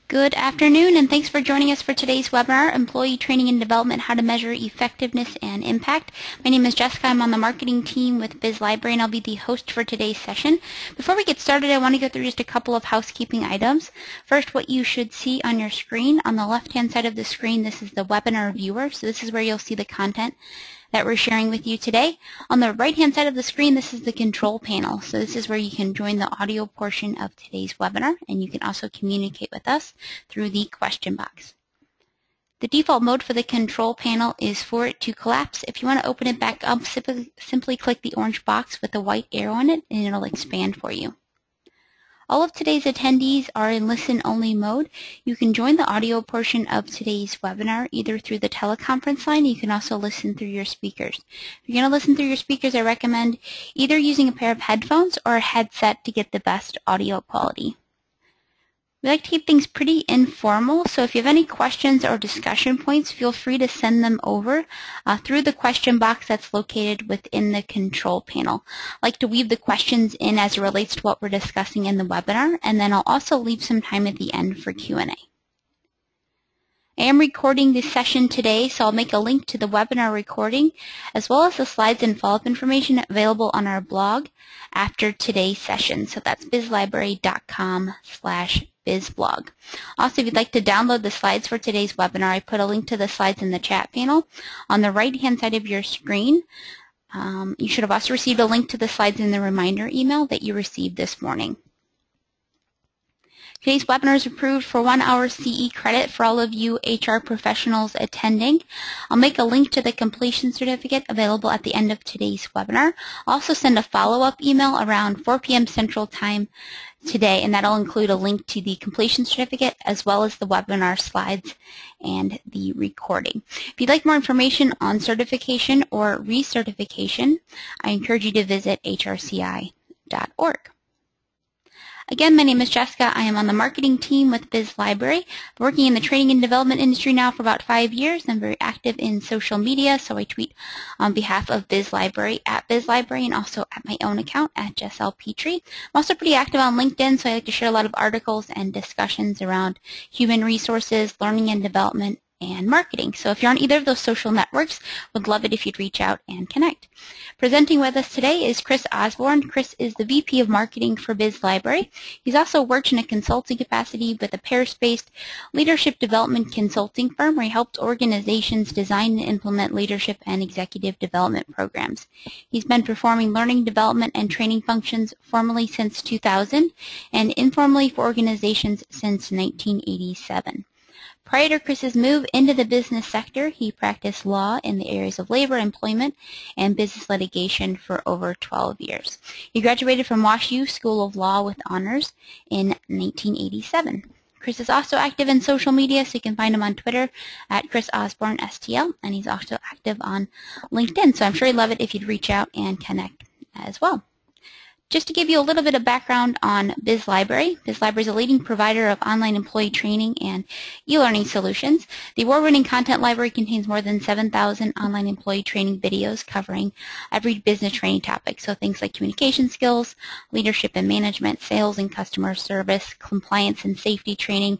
Good afternoon, and thanks for joining us for today's webinar, Employee Training and Development, How to Measure Effectiveness and Impact. My name is Jessica. I'm on the marketing team with BizLibrary, and I'll be the host for today's session. Before we get started, I want to go through just a couple of housekeeping items. First, what you should see on your screen. On the left-hand side of the screen, this is the webinar viewer, so this is where you'll see the content that we're sharing with you today. On the right-hand side of the screen, this is the control panel. So this is where you can join the audio portion of today's webinar, and you can also communicate with us through the question box. The default mode for the control panel is for it to collapse. If you want to open it back up, simply click the orange box with the white arrow on it, and it'll expand for you. All of today's attendees are in listen-only mode. You can join the audio portion of today's webinar either through the teleconference line. You can also listen through your speakers. If you're going to listen through your speakers, I recommend either using a pair of headphones or a headset to get the best audio quality. We like to keep things pretty informal, so if you have any questions or discussion points, feel free to send them over through the question box that's located within the control panel. I like to weave the questions in as it relates to what we're discussing in the webinar, and then I'll also leave some time at the end for Q&A. I am recording this session today, so I'll make a link to the webinar recording as well as the slides and follow-up information available on our blog after today's session. So that's bizlibrary.com/bizblog. Also, if you'd like to download the slides for today's webinar, I put a link to the slides in the chat panel. On the right-hand side of your screen, you should have also received a link to the slides in the reminder email that you received this morning. Today's webinar is approved for 1 hour CE credit for all of you HR professionals attending. I'll make a link to the completion certificate available at the end of today's webinar. I'll also send a follow-up email around 4 p.m. Central Time today, and that'll include a link to the completion certificate as well as the webinar slides and the recording. If you'd like more information on certification or recertification, I encourage you to visit hrci.org. Again, my name is Jessica. I am on the marketing team with BizLibrary. I'm working in the training and development industry now for about 5 years. I'm very active in social media, so I tweet on behalf of BizLibrary at BizLibrary and also at my own account at Jessel Petrie. I'm also pretty active on LinkedIn, so I like to share a lot of articles and discussions around human resources, learning and development, and marketing. So if you're on either of those social networks, would love it if you'd reach out and connect. Presenting with us today is Chris Osborne. Chris is the VP of Marketing for BizLibrary. He's also worked in a consulting capacity with a Paris-based leadership development consulting firm where he helped organizations design and implement leadership and executive development programs. He's been performing learning, development, and training functions formally since 2000 and informally for organizations since 1987. Prior to Chris's move into the business sector, he practiced law in the areas of labor, employment, and business litigation for over 12 years. He graduated from WashU School of Law with honors in 1987. Chris is also active in social media, so you can find him on Twitter at Chris Osborne STL, and he's also active on LinkedIn, so I'm sure he'd love it if you'd reach out and connect as well. Just to give you a little bit of background on BizLibrary, BizLibrary is a leading provider of online employee training and e-learning solutions. The award-winning content library contains more than 7,000 online employee training videos covering every business training topic, so things like communication skills, leadership and management, sales and customer service, compliance and safety training,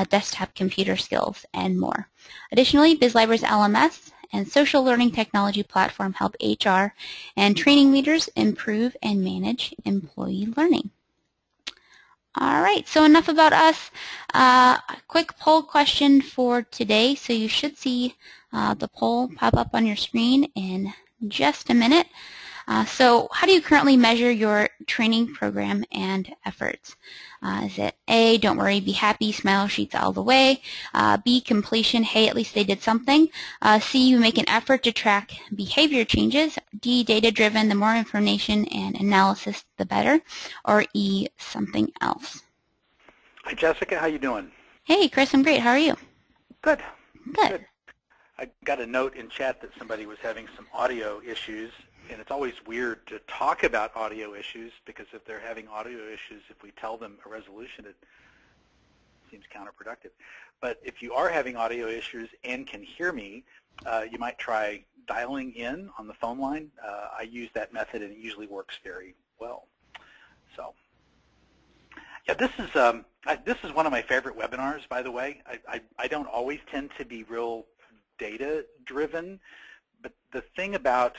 desktop computer skills, and more. Additionally, BizLibrary's LMS and social learning technology platform help HR and training leaders improve and manage employee learning. All right, so enough about us. A quick poll question for today. So you should see the poll pop up on your screen in just a minute. So how do you currently measure your training program and efforts? Is it A, don't worry, be happy, smile sheets all the way, B, completion, hey, at least they did something, C, you make an effort to track behavior changes, D, data-driven, the more information and analysis, the better, or E, something else? Hi, Jessica. How you doing? Hey, Chris, I'm great. How are you? Good. Good. I got a note in chat that somebody was having some audio issues, and it's always weird to talk about audio issues because if they're having audio issues, if we tell them a resolution, it seems counterproductive. But if you are having audio issues and can hear me, you might try dialing in on the phone line. I use that method, and it usually works very well. So, yeah, this is This is one of my favorite webinars, by the way. I don't always tend to be real data-driven, but the thing about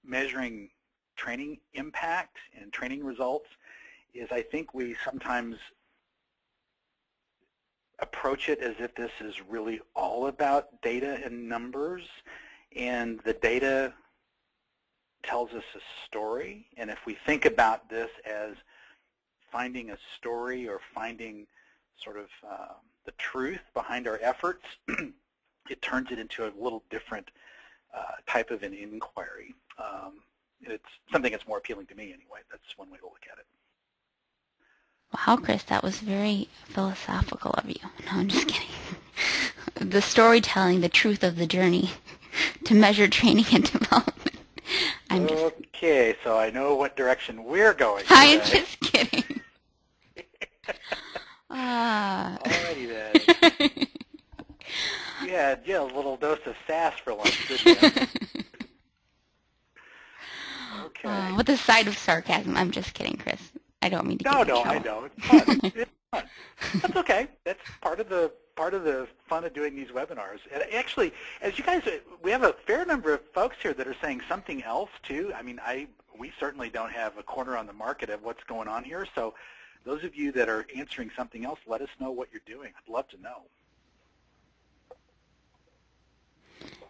measuring training impact and training results is I think we sometimes approach it as if this is really all about data and numbers, and the data tells us a story. And if we think about this as finding a story or finding sort of the truth behind our efforts, it turns it into a little different type of an inquiry. It's something that's more appealing to me anyway. That's one way to look at it. Wow, Chris, that was very philosophical of you. No, I'm just kidding. The storytelling, the truth of the journey to measure training and development. Okay, so I know what direction we're going. I'm just kidding. Alrighty then. You had a little dose of sass for lunch, didn't you? Okay. With a side of sarcasm. I'm just kidding, Chris. I don't mean to get in trouble. I know. It's fun. It's fun. That's okay. That's part of the fun of doing these webinars. And actually, as you guys, we have a fair number of folks here that are saying something else too. I mean, we certainly don't have a corner on the market of what's going on here. So those of you that are answering something else, let us know what you're doing. I'd love to know.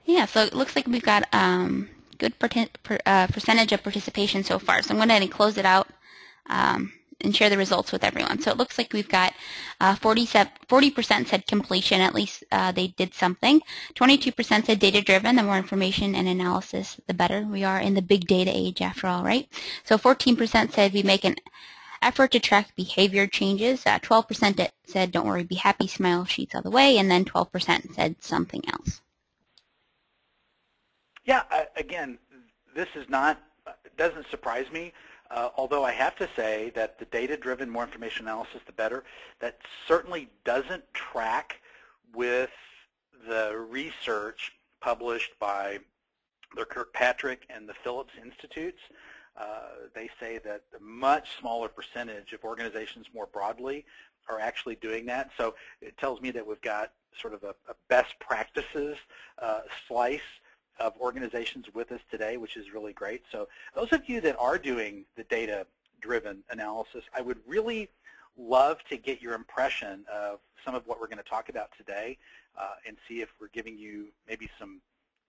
Yeah, so it looks like we've got good percentage of participation so far. So I'm going to go ahead and close it out and share the results with everyone. So it looks like we've got 40% said completion, at least they did something. 22% said data-driven. The more information and analysis, the better. We are in the big data age after all, right? So 14% said we make an effort to track behavior changes. 12% said don't worry, be happy, smile, sheets out of the way, and then 12% said something else. Yeah, again, this is not, doesn't surprise me, although I have to say that the data-driven, more information analysis, the better. That certainly doesn't track with the research published by the Kirkpatrick and the Phillips Institutes. They say that a much smaller percentage of organizations more broadly are actually doing that. So it tells me that we've got sort of a best practices slice of organizations with us today, which is really great. So those of you that are doing the data-driven analysis, I would really love to get your impression of some of what we're going to talk about today and see if we're giving you maybe some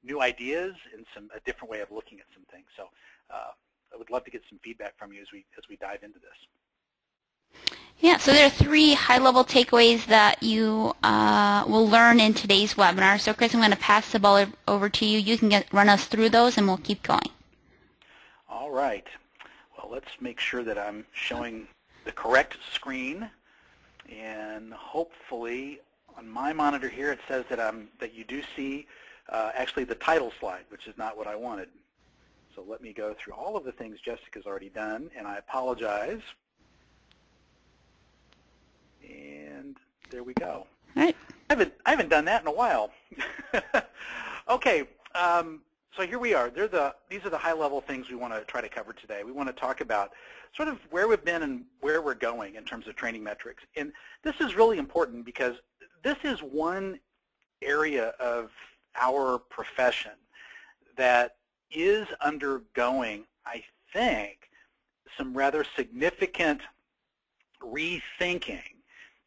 new ideas and a different way of looking at some things. So I would love to get some feedback from you as we dive into this. Yeah, so there are 3 high-level takeaways that you will learn in today's webinar. So Chris, I'm going to pass the ball over to you. You can run us through those and we'll keep going. All right. Well, let's make sure that I'm showing the correct screen. And hopefully on my monitor here it says that you do see actually the title slide, which is not what I wanted. So let me go through all of the things Jessica's already done, and I apologize. And there we go. All right. I haven't done that in a while. Okay, so here we are. These are the high-level things we want to try to cover today. We want to talk about sort of where we've been and where we're going in terms of training metrics. And this is really important because this is one area of our profession that is undergoing, I think, some rather significant rethinking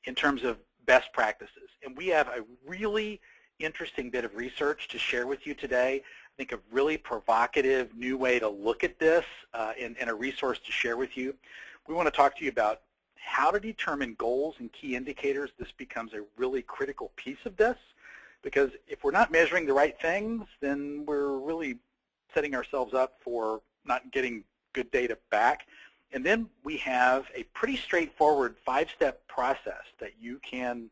in terms of best practices. And we have a really interesting bit of research to share with you today. I think a really provocative new way to look at this and a resource to share with you. We want to talk to you about how to determine goals and key indicators. This becomes a really critical piece of this because if we're not measuring the right things, then we're really setting ourselves up for not getting good data back. And then we have a pretty straightforward 5-step process that you can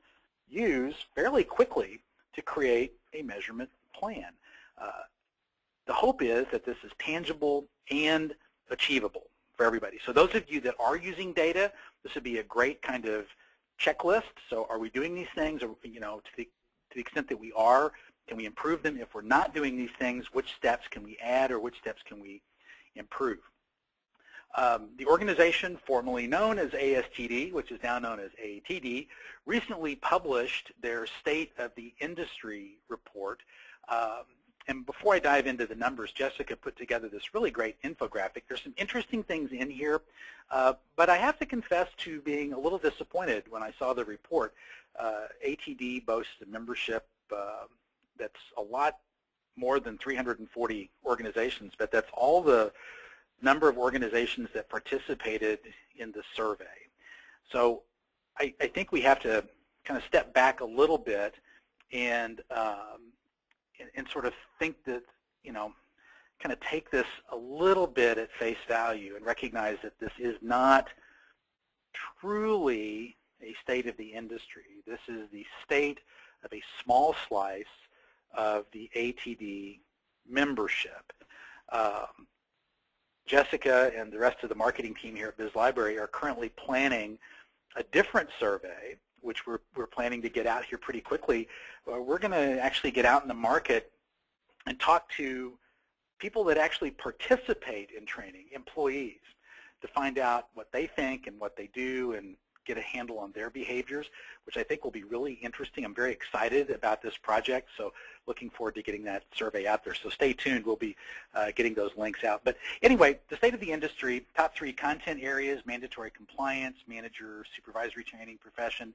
use fairly quickly to create a measurement plan. The hope is that this is tangible and achievable for everybody. So those of you that are using data, this would be a great kind of checklist. So are we doing these things? Or, you know, to the extent that we are, can we improve them? If we're not doing these things, which steps can we add or which steps can we improve? The organization, formerly known as ASTD, which is now known as AATD, recently published their State of the Industry report. And before I dive into the numbers, Jessica put together this really great infographic. There's some interesting things in here, but I have to confess to being a little disappointed when I saw the report. ATD boasts a membership that's a lot more than 340 organizations, but that's all the number of organizations that participated in the survey. So I think we have to kind of step back a little bit and sort of think that, kind of take this a little bit at face value and recognize that this is not truly a state of the industry. This is the state of a small slice of the ATD membership. Jessica and the rest of the marketing team here at BizLibrary are currently planning a different survey, which we're planning to get out here pretty quickly. We're going to actually get out in the market and talk to people that actually participate in training, employees, to find out what they think and what they do and get a handle on their behaviors, which I think will be really interesting. I'm very excited about this project, so looking forward to getting that survey out there. So stay tuned. We'll be getting those links out. But anyway, the state of the industry, top 3 content areas: mandatory compliance, manager, supervisory training, profession.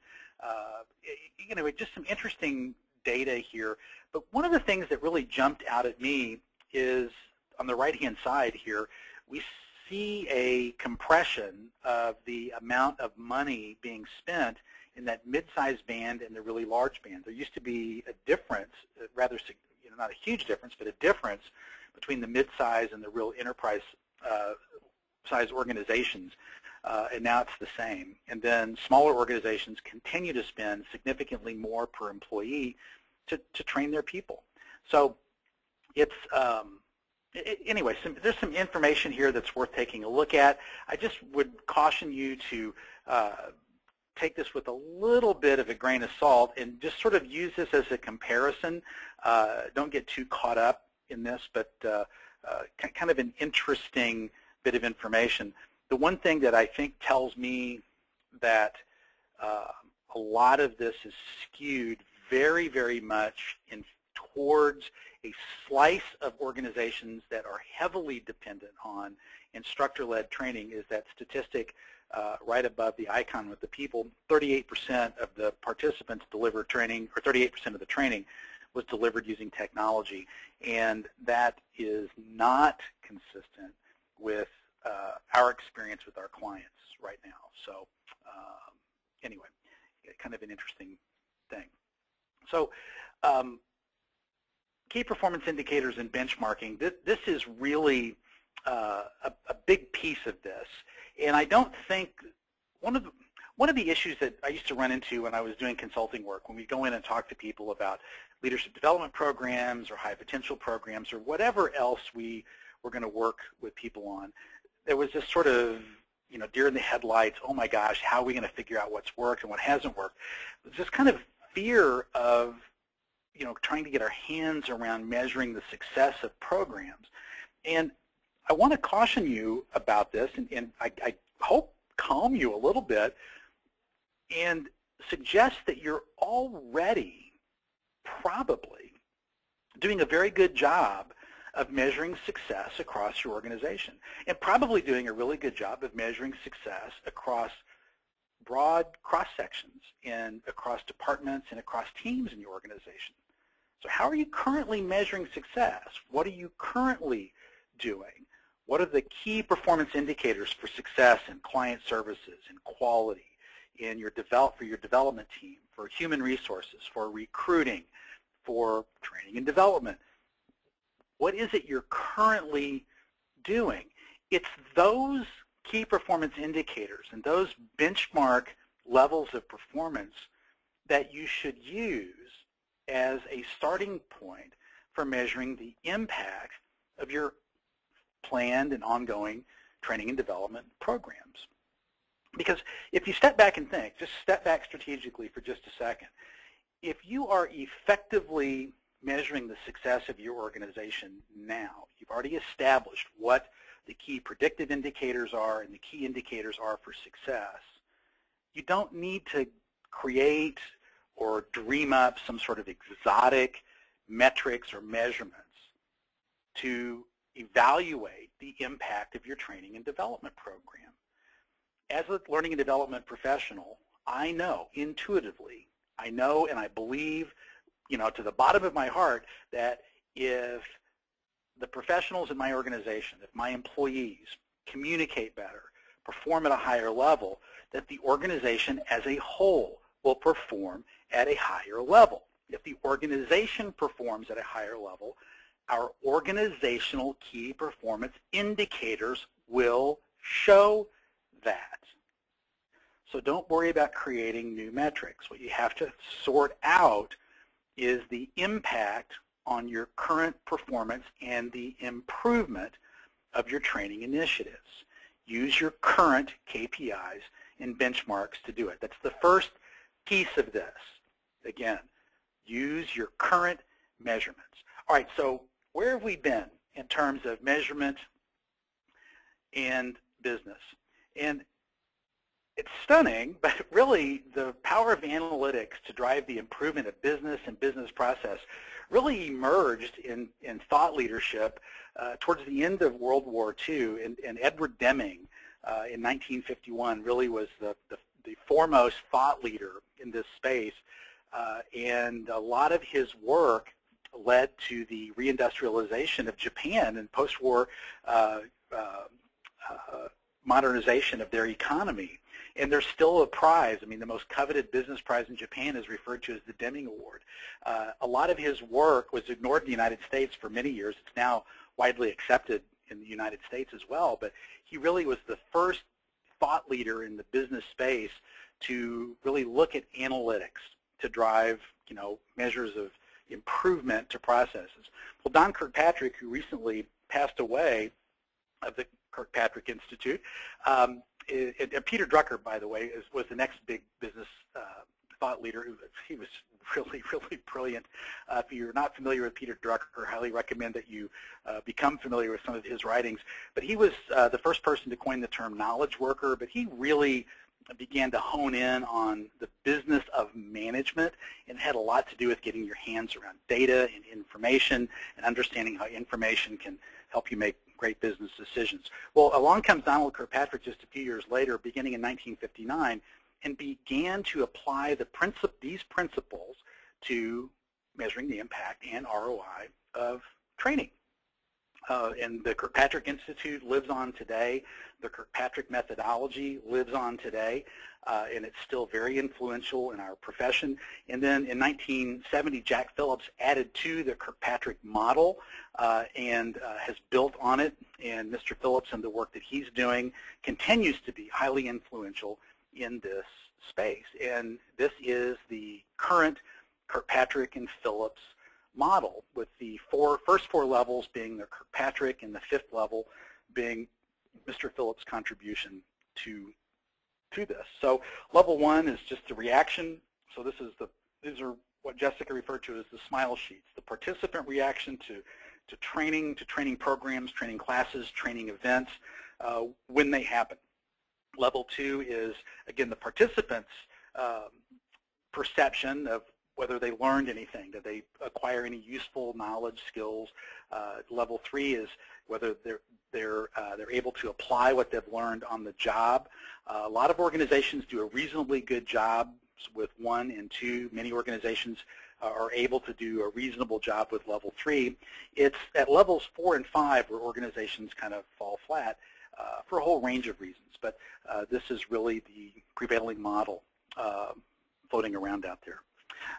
Just some interesting data here. But one of the things that really jumped out at me is on the right-hand side here, we see a compression of the amount of money being spent in that mid-sized band and the really large band. There used to be a difference, rather, not a huge difference, but a difference between the mid-size and the real enterprise size organizations, and now it's the same. And then smaller organizations continue to spend significantly more per employee to train their people. So it's anyway, there's some information here that's worth taking a look at. I just would caution you to take this with a little bit of a grain of salt and just sort of use this as a comparison. Don't get too caught up in this, but kind of an interesting bit of information. The one thing that I think tells me that a lot of this is skewed very, very much towards a slice of organizations that are heavily dependent on instructor-led training is that statistic right above the icon with the people. 38% of the participants delivered training, or 38% of the training was delivered using technology, and that is not consistent with our experience with our clients right now. So anyway, kind of an interesting thing. So key performance indicators and benchmarking, this is really a big piece of this. And I don't think, one of the issues that I used to run into when I was doing consulting work, when we go in and talk to people about leadership development programs or high potential programs or whatever else we were going to work with people on, there was this sort of, deer in the headlights, oh my gosh, how are we going to figure out what's worked and what hasn't worked? It was this kind of fear of trying to get our hands around measuring the success of programs. And I want to caution you about this, and I hope calm you a little bit and suggest that you're already probably doing a very good job of measuring success across your organization, and probably doing a really good job of measuring success across broad cross-sections and across departments and across teams in your organization. So how are you currently measuring success? What are you currently doing? What are the key performance indicators for success in client services, in quality, in your for your development team, for human resources, for recruiting, for training and development? What is it you're currently doing? It's those key performance indicators and those benchmark levels of performance that you should use as a starting point for measuring the impact of your planned and ongoing training and development programs. Because if you step back and think, just step back strategically for just a second, if you are effectively measuring the success of your organization now, you've already established what the key predictive indicators are, and the key indicators are for success, you don't need to create or dream up some sort of exotic metrics or measurements to evaluate the impact of your training and development program. As a learning and development professional, I know intuitively, I know and I believe, to the bottom of my heart, that if the professionals in my organization, if my employees communicate better, perform at a higher level, that the organization as a whole will perform at a higher level. If the organization performs at a higher level, our organizational key performance indicators will show that. So don't worry about creating new metrics. What you have to sort out is the impact on your current performance and the improvement of your training initiatives. Use your current KPIs and benchmarks to do it. That's the first piece of this. Again, use your current measurements. All right, so where have we been in terms of measurement and business? And it's stunning, but really the power of analytics to drive the improvement of business and business process really emerged in thought leadership towards the end of World War II, and Edward Deming in 1951 really was the foremost thought leader in this space, and a lot of his work led to the reindustrialization of Japan and post-war modernization of their economy. And there's still a prize. I mean, the most coveted business prize in Japan is referred to as the Deming Award. A lot of his work was ignored in the United States for many years. It's now widely accepted in the United States as well, but he really was the first thought leader in the business space to really look at analytics to drive, measures of improvement to processes. Well, Don Kirkpatrick, who recently passed away, of the Kirkpatrick Institute, and Peter Drucker, by the way, was the next big business thought leader. He was really, really brilliant. If you're not familiar with Peter Drucker, I highly recommend that you become familiar with some of his writings. But he was the first person to coin the term knowledge worker, but he really began to hone in on the business of management, and it had a lot to do with getting your hands around data and information and understanding how information can help you make great business decisions. Well, along comes Donald Kirkpatrick just a few years later, beginning in 1959, and began to apply these principles to measuring the impact and ROI of training. And the Kirkpatrick Institute lives on today. The Kirkpatrick methodology lives on today, and it's still very influential in our profession. And then in 1970, Jack Phillips added to the Kirkpatrick model and has built on it. And Mr. Phillips and the work that he's doing continues to be highly influential in this space. And this is the current Kirkpatrick and Phillips model, with the first four levels being the Kirkpatrick and the fifth level being Mr. Phillips' contribution to this. So level one is just the reaction. So these are what Jessica referred to as the smile sheets, the participant reaction to training programs, training classes, training events when they happen. Level two is, again, the participants' perception of whether they learned anything, did they acquire any useful knowledge, skills. Level three is whether they're able to apply what they've learned on the job. A lot of organizations do a reasonably good job with 1 and 2. Many organizations are able to do a reasonable job with level 3. It's at levels 4 and 5 where organizations kind of fall flat for a whole range of reasons. But this is really the prevailing model floating around out there.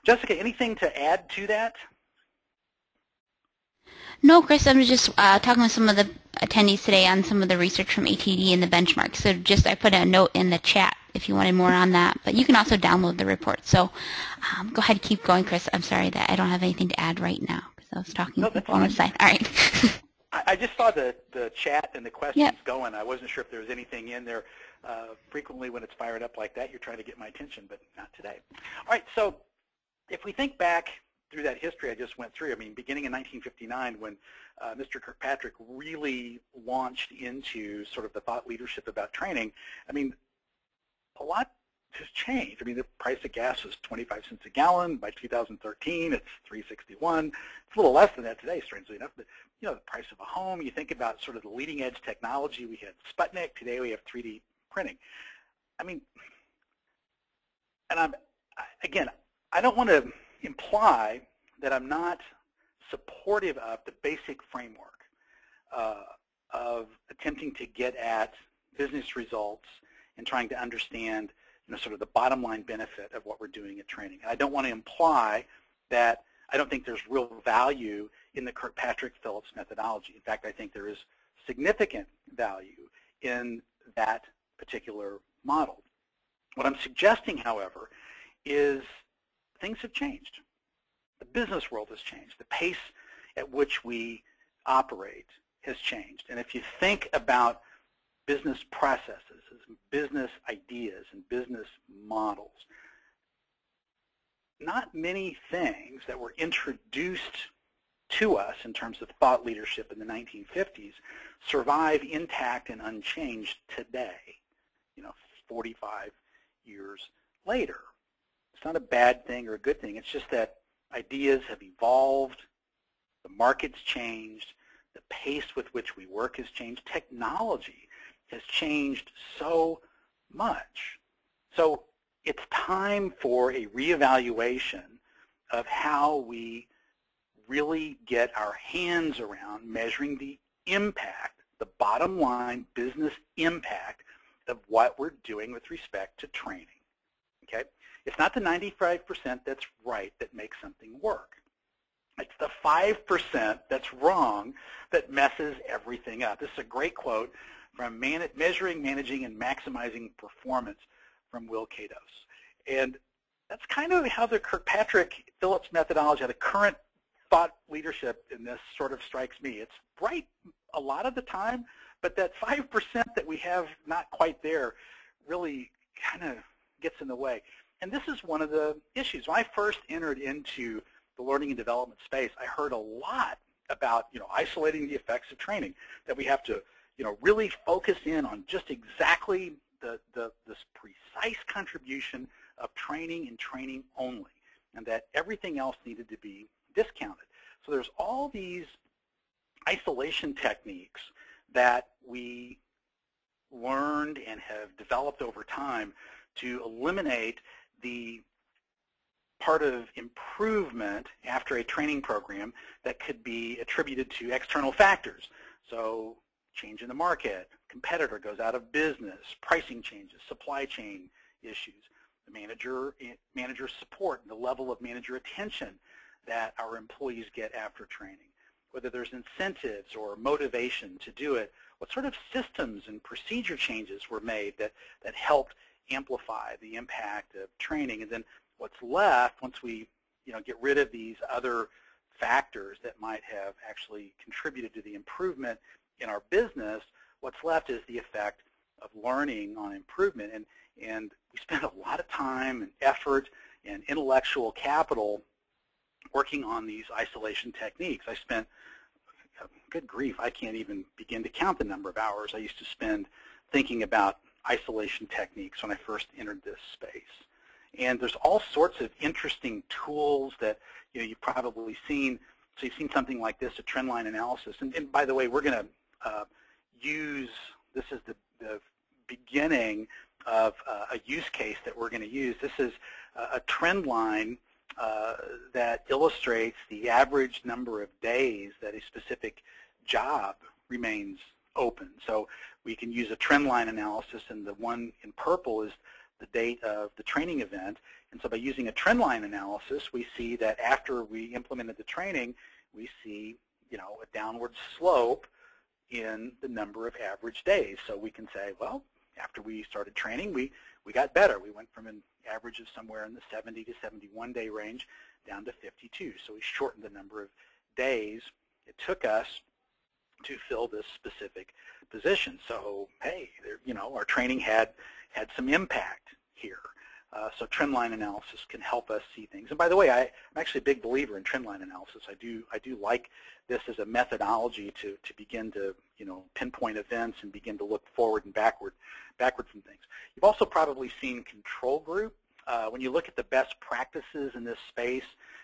Jessica, anything to add to that? No, Chris, I'm just talking with some of the attendees today on some of the research from ATD and the benchmarks. So I put a note in the chat if you wanted more on that, but you can also download the report. So go ahead, keep going, Chris. I'm sorry that I don't have anything to add right now because I was talking to people on the side. All right. I just saw the chat and the questions going. I wasn't sure if there was anything in there. Frequently when it's fired up like that, you're trying to get my attention, but not today. All right, so if we think back through that history I just went through, I mean, beginning in 1959 when Mr. Kirkpatrick really launched into sort of the thought leadership about training, I mean, a lot has changed. I mean, the price of gas was 25 cents a gallon. By 2013, it's $3.61. It's a little less than that today, strangely enough. But, you know, the price of a home, you think about sort of the leading edge technology. We had Sputnik. Today we have 3D printing. I mean, and again, I don't want to imply that I'm not supportive of the basic framework of attempting to get at business results and trying to understand, you know, sort of the bottom line benefit of what we're doing at training. And I don't want to imply that I don't think there's real value in the Kirkpatrick Phillips methodology. In fact, I think there is significant value in that particular model. What I'm suggesting, however, is things have changed. The business world has changed. The pace at which we operate has changed. And if you think about business processes, business ideas, and business models, not many things that were introduced to us in terms of thought leadership in the 1950s survive intact and unchanged today, you know, 45 years later. It's not a bad thing or a good thing. It's just that ideas have evolved, the market's changed, the pace with which we work has changed, technology has changed so much. So it's time for a reevaluation of how we really get our hands around measuring the impact, the bottom line business impact of what we're doing with respect to training. Okay? It's not the 95% that's right that makes something work. It's the 5% that's wrong that messes everything up. This is a great quote from Measuring, Managing, and Maximizing Performance from Will Cados. And that's kind of how the Kirkpatrick Phillips methodology, how the current thought leadership in this sort of strikes me. It's right a lot of the time, but that 5% that we have not quite there really kind of gets in the way. And this is one of the issues. When I first entered into the learning and development space, I heard a lot about, you know, isolating the effects of training, that we have to, you know, really focus in on just exactly this precise contribution of training and training only, and that everything else needed to be discounted. So there's all these isolation techniques that we learned and have developed over time to eliminate the part of improvement after a training program that could be attributed to external factors. So change in the market, competitor goes out of business, pricing changes, supply chain issues, the manager support, and the level of manager attention that our employees get after training, whether there's incentives or motivation to do it, what sort of systems and procedure changes were made that helped amplify the impact of training, and then what's left once we, you know, get rid of these other factors that might have actually contributed to the improvement in our business. What's left is the effect of learning on improvement, and we spend a lot of time and effort and intellectual capital working on these isolation techniques. I spent, good grief, I can't even begin to count the number of hours I used to spend thinking about isolation techniques when I first entered this space. And there's all sorts of interesting tools that, you know, you've probably seen. So you've seen something like this, a trend line analysis. And by the way, we're going to use, this is the beginning of a use case that we're going to use. This is a trend line that illustrates the average number of days that a specific job remains open. So we can use a trend line analysis, and the one in purple is the date of the training event. And so by using a trend line analysis, we see that after we implemented the training, we see, you know, a downward slope in the number of average days. So we can say, well, after we started training, we got better. We went from an average of somewhere in the 70 to 71 day range down to 52. So we shortened the number of days it took us to fill this specific position. So hey, there, you know, our training had some impact here. So trend line analysis can help us see things. And by the way, I'm actually a big believer in trend line analysis. I do like this as a methodology to begin to pinpoint events and begin to look forward and backward from things. You've also probably seen control group. When you look at the best practices in this space,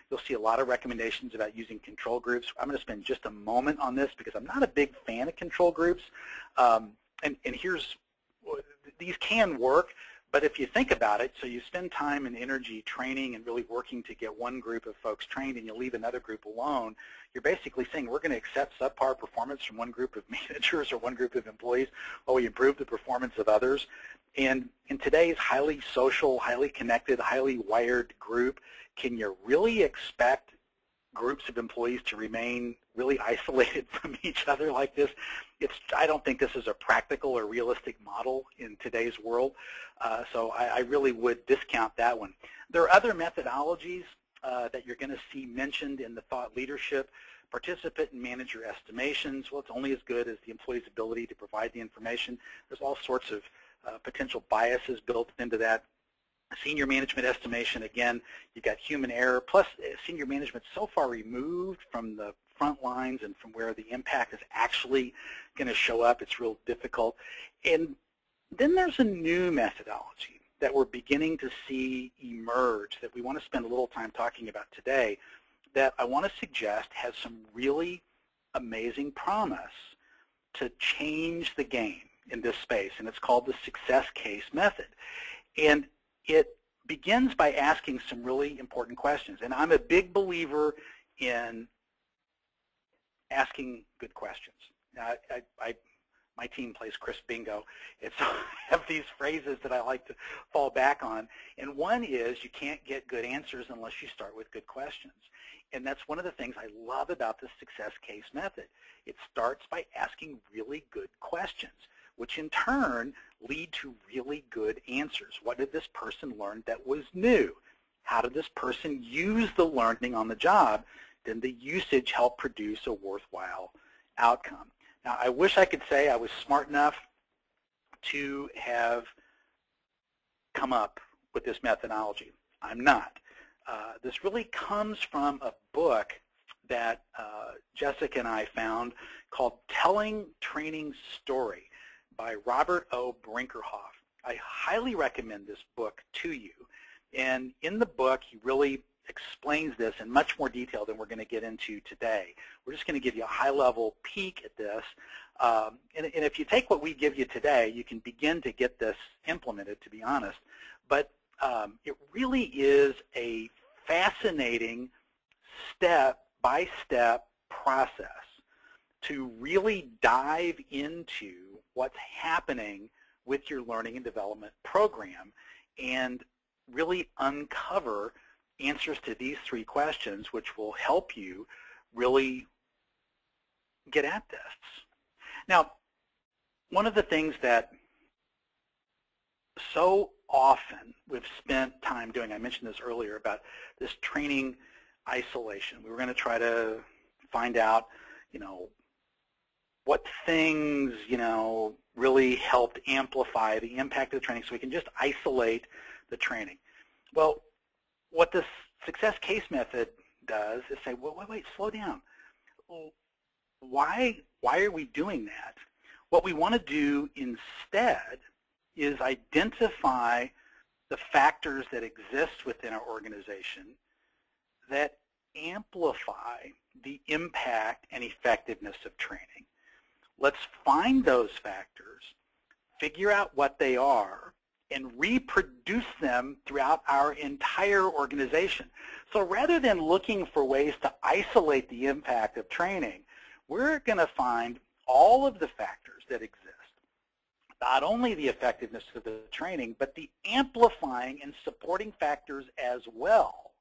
you'll see a lot of recommendations about using control groups. I'm going to spend just a moment on this because I'm not a big fan of control groups. And here's, these can work, but if you think about it, so you spend time and energy training and really working to get one group of folks trained and you leave another group alone, you're basically saying we're going to accept subpar performance from one group of managers or one group of employees while we improve the performance of others. And in today's highly social, highly connected, highly wired group, can you really expect groups of employees to remain really isolated from each other like this? I don't think this is a practical or realistic model in today's world, so I really would discount that one. There are other methodologies that you're going to see mentioned in the thought leadership. Participant and manager estimations, well, it's only as good as the employee's ability to provide the information. There's all sorts of potential biases built into that. Senior management estimation, again, you've got human error, plus senior management so far removed from the front lines and from where the impact is actually going to show up, it's real difficult. And then there's a new methodology that we're beginning to see emerge that we want to spend a little time talking about today that I want to suggest has some really amazing promise to change the game in this space, and it's called the success case method. And it begins by asking some really important questions. And I'm a big believer in asking good questions. Now, my team plays Chris Bingo, and so I have these phrases that I like to fall back on. And one is you can't get good answers unless you start with good questions. And that's one of the things I love about the success case method. It starts by asking really good questions, which in turn lead to really good answers. What did this person learn that was new? How did this person use the learning on the job? Then the usage help produce a worthwhile outcome. Now, I wish I could say I was smart enough to have come up with this methodology. I'm not. This really comes from a book that Jessica and I found called Telling Training Story by Robert O. Brinkerhoff. I highly recommend this book to you. And in the book, he really explains this in much more detail than we're going to get into today. We're just going to give you a high-level peek at this. And if you take what we give you today, you can begin to get this implemented, to be honest. But it really is a fascinating step-by-step process to really dive into what's happening with your learning and development program and really uncover answers to these three questions, which will help you really get at this. Now, one of the things that so often we've spent time doing, I mentioned this earlier about this training isolation. We were going to try to find out, what things, really helped amplify the impact of the training so we can just isolate the training. Well, what this success case method does is say, well, wait, slow down. Why are we doing that? What we want to do instead is identify the factors that exist within our organization that amplify the impact and effectiveness of training. Let's find those factors, figure out what they are, and reproduce them throughout our entire organization. So rather than looking for ways to isolate the impact of training, we're going to find all of the factors that exist, not only the effectiveness of the training, but the amplifying and supporting factors as well,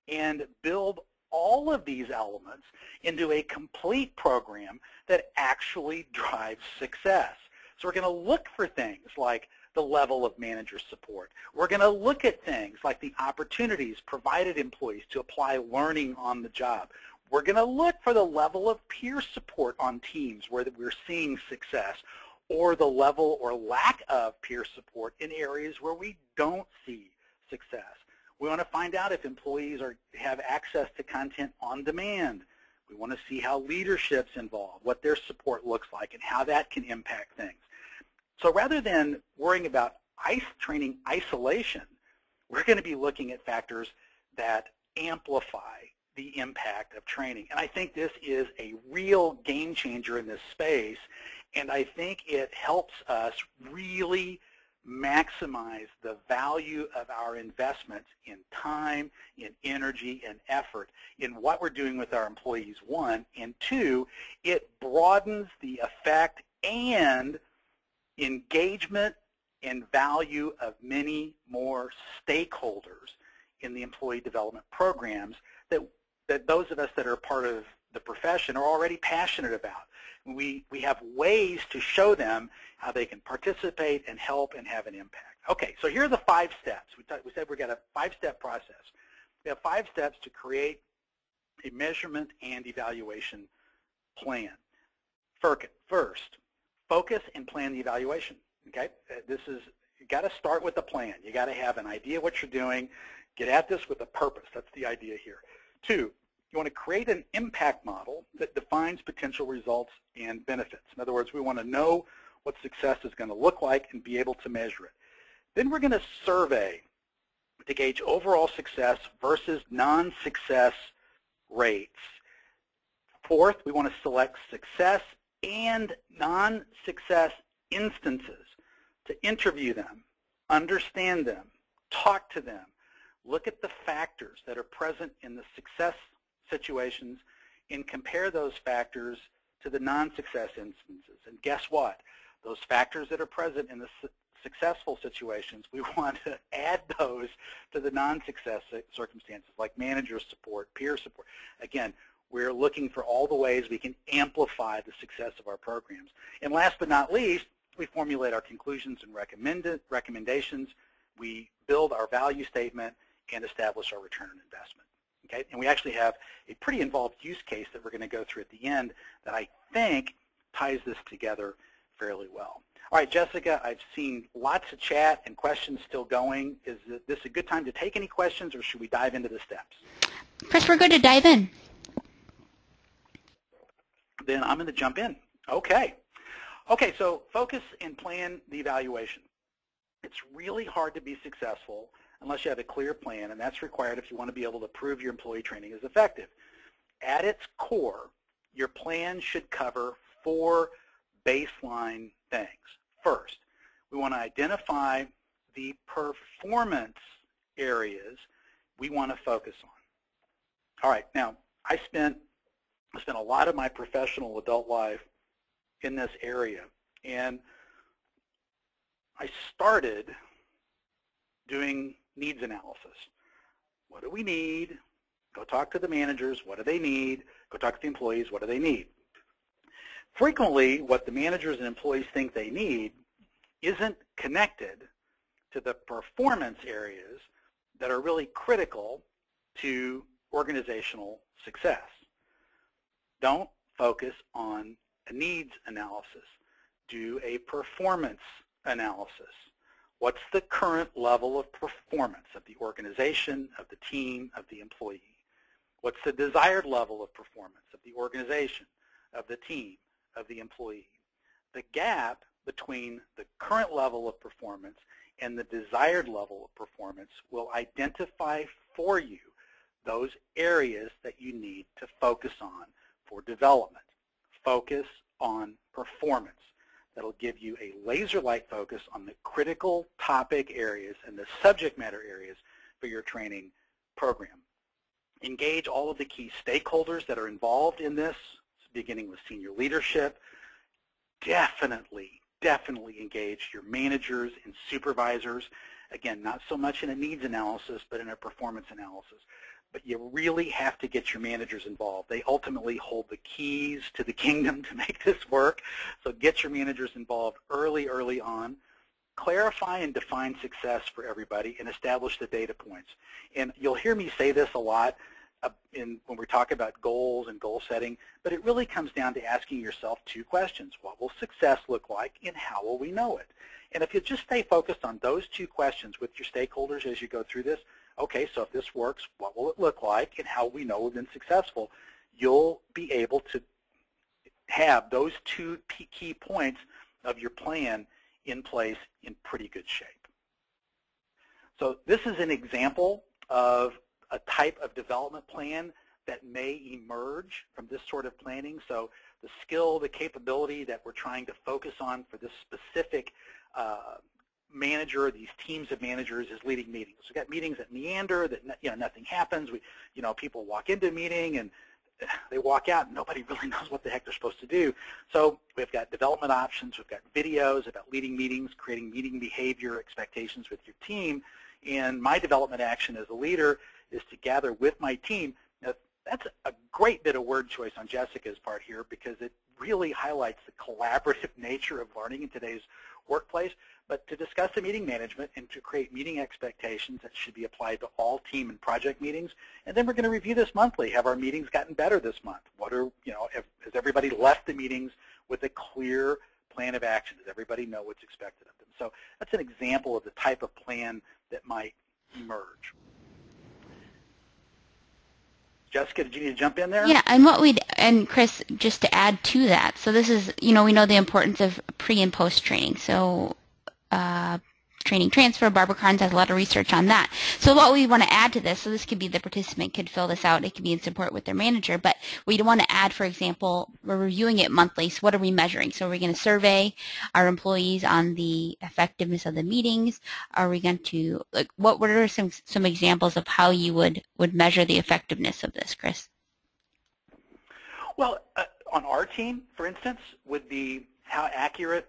and build all of these elements into a complete program that actually drives success. So we're going to look for things like the level of manager support. We're going to look at things like the opportunities provided employees to apply learning on the job. We're going to look for the level of peer support on teams where we're seeing success. or the level or lack of peer support in areas where we don't see success. We want to find out if employees have access to content on demand. We want to see how leadership's involved, what their support looks like, and how that can impact things. So rather than worrying about training isolation, we're going to be looking at factors that amplify the impact of training. And I think this is a real game changer in this space, and I think it helps us really maximize the value of our investments in time, in energy, and effort in what we're doing with our employees, one, and two, it broadens the effect and engagement and value of many more stakeholders in the employee development programs that those of us that are part of the profession are already passionate about. We have ways to show them how they can participate and help and have an impact. Okay, so here are the 5 steps. We said we've got a 5-step process. We have 5 steps to create a measurement and evaluation plan. First, focus and plan the evaluation. Okay, you got to start with a plan. You got to have an idea what you're doing. Get at this with a purpose. That's the idea here. 2, you want to create an impact model that defines potential results and benefits. In other words, we want to know what success is going to look like and be able to measure it. Then we're going to survey to gauge overall success versus non-success rates. 4th, we want to select success and non-success instances to interview them, understand them, talk to them, look at the factors that are present in the success situations and compare those factors to the non-success instances. And guess what? Those factors that are present in the successful situations, we want to add those to the non-success circumstances like manager support, peer support. Again, we're looking for all the ways we can amplify the success of our programs. And last but not least, we formulate our conclusions and recommendations. We build our value statement and establish our return on investment. Okay? And we actually have a pretty involved use case that we're going to go through at the end that I think ties this together fairly well. All right, Jessica, I've seen lots of chat and questions still going. Is this a good time to take any questions, or should we dive into the steps? Chris, we're good to dive in. Then I'm going to jump in. Okay. Okay, so focus and plan the evaluation. It's really hard to be successful unless you have a clear plan, and that's required if you want to be able to prove your employee training is effective. At its core, your plan should cover 4 baseline things. First, we want to identify the performance areas we want to focus on. All right, now I spent a lot of my professional adult life in this area, and I started doing needs analysis. What do we need? Go talk to the managers. What do they need? Go talk to the employees. What do they need? Frequently, what the managers and employees think they need isn't connected to the performance areas that are really critical to organizational success. Don't focus on a needs analysis. Do a performance analysis. What's the current level of performance of the organization, of the team, of the employee? What's the desired level of performance of the organization, of the team, of the employee? The gap between the current level of performance and the desired level of performance will identify for you those areas that you need to focus on for development. Focus on performance. That'll give you a laser-like focus on the critical topic areas and the subject matter areas for your training program. Engage all of the key stakeholders that are involved in this, beginning with senior leadership. Definitely engage your managers and supervisors. Again, not so much in a needs analysis, but in a performance analysis. But you really have to get your managers involved. They ultimately hold the keys to the kingdom to make this work. So get your managers involved early on. Clarify and define success for everybody and establish the data points. And you'll hear me say this a lot. when we talk about goals and goal setting, but it really comes down to asking yourself two questions. What will success look like, and how will we know it? And if you just stay focused on those two questions with your stakeholders as you go through this, okay, so if this works, what will it look like, and how will we know we've been successful? You'll be able to have those two key points of your plan in place in pretty good shape. So this is an example of a type of development plan that may emerge from this sort of planning. So the skill, the capability that we're trying to focus on for this specific manager, these teams of managers, is leading meetings. We've got meetings that meander, that nothing happens. People walk into a meeting and they walk out and nobody really knows what the heck they're supposed to do. So we've got development options, we've got videos about leading meetings, creating meeting behavior expectations with your team. And my development action as a leader is to gather with my team. Now, that's a great bit of word choice on Jessica's part here, because it really highlights the collaborative nature of learning in today's workplace, but to discuss the meeting management and to create meeting expectations that should be applied to all team and project meetings. And then we're going to review this monthly. Have our meetings gotten better this month? Has everybody left the meetings with a clear plan of action? Does everybody know what's expected of them? So that's an example of the type of plan that might emerge. Jessica, did you need to jump in there? Yeah, and Chris, just to add to that, so this is, we know the importance of pre and post training. So training transfer, Barbara Carnes has a lot of research on that. So what we want to add to this, so this could be the participant could fill this out, it could be in support with their manager, but we want to add, for example, we're reviewing it monthly, so what are we measuring? So are we going to survey our employees on the effectiveness of the meetings? Are we going to, what are some examples of how you would measure the effectiveness of this, Chris? Well, on our team, for instance, would be how accurate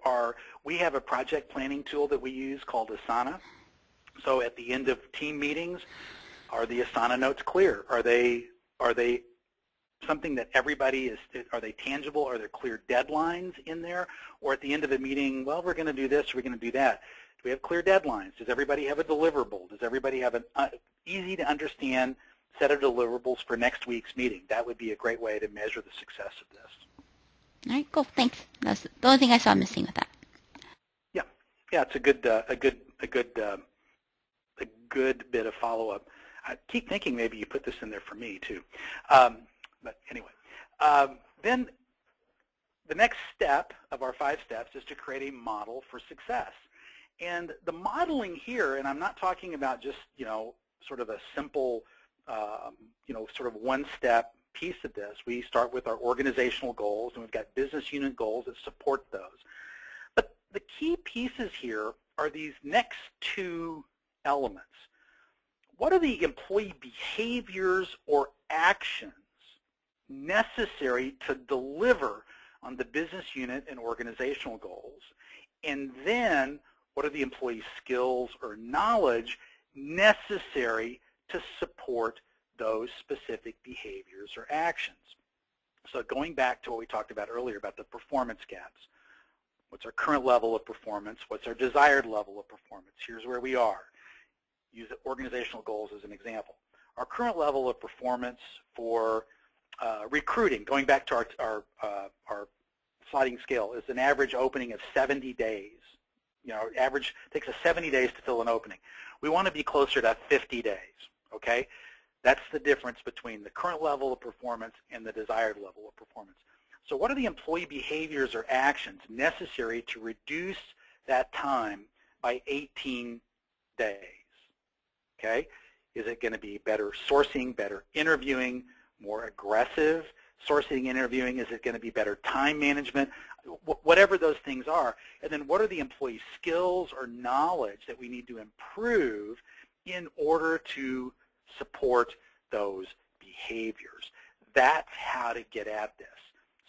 we have a project planning tool that we use called Asana. So at the end of team meetings, are the Asana notes clear? Are they something that everybody are they tangible? Are there clear deadlines in there? Or at the end of a meeting, well, we're going to do this, we're going to do that. Do we have clear deadlines? Does everybody have a deliverable? Does everybody have an easy to understand set of deliverables for next week's meeting? That would be a great way to measure the success of this. All right, cool. Thanks. That's the only thing I saw missing with that. Yeah, it's a good bit of follow-up. I keep thinking maybe you put this in there for me too. But anyway, then the next step of our 5 steps is to create a model for success. And the modeling here, and I'm not talking about just sort of a simple sort of one-step piece of this. We start with our organizational goals, and we've got business unit goals that support those. But the key pieces here are these next 2 elements. What are the employee behaviors or actions necessary to deliver on the business unit and organizational goals? And then what are the employee skills or knowledge necessary to support those specific behaviors or actions? So going back to what we talked about earlier about the performance gaps. What's our current level of performance? What's our desired level of performance? Here's where we are. Use organizational goals as an example. Our current level of performance for recruiting, going back to our sliding scale, is an average opening of 70 days. Average takes us 70 days to fill an opening. We want to be closer to 50 days, okay? That's the difference between the current level of performance and the desired level of performance. So what are the employee behaviors or actions necessary to reduce that time by 18 days? Okay? Is it going to be better sourcing, better interviewing, more aggressive sourcing, interviewing? Is it going to be better time management? Whatever those things are. And then what are the employee skills or knowledge that we need to improve in order to support those behaviors? That's how to get at this.